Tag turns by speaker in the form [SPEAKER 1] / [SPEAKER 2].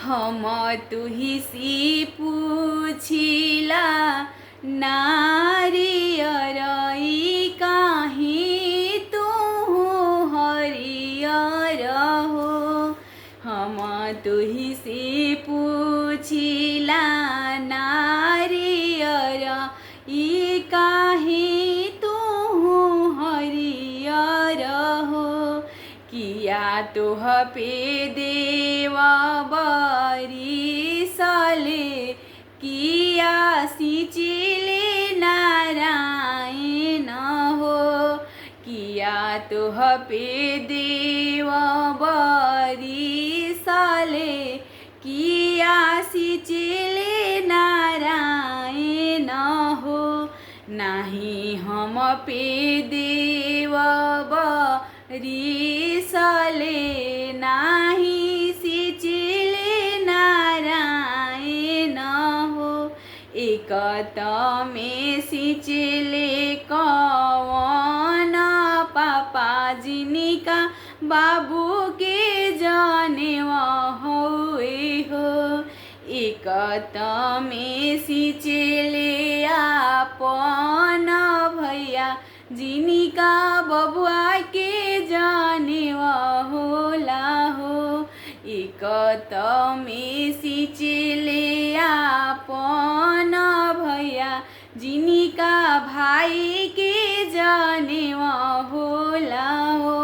[SPEAKER 1] हम तुही सी पूछिला नारियर काहे तू हरियर हो। हम तुही से पूछिला नारियर काहे तू हरियर हो। किया तुह पे देवा बरिसले किया सिंचिले नारायण हो। किया तुह पे देवा बरिसले किया सिंचिले नारायण हो। नाही हम पे देव बरिसले नाही सिंचिले नारायण हो। एक में सिंचिले कौन पापा जिनिका बाबू के जनेवा हुए हो। एक में सिंचिले आपन भैया जिनिका बबुआ के जनेवा होला हो। एक में सिंचिले आपन भैया जिनिका भाई के जनेवा होला हो।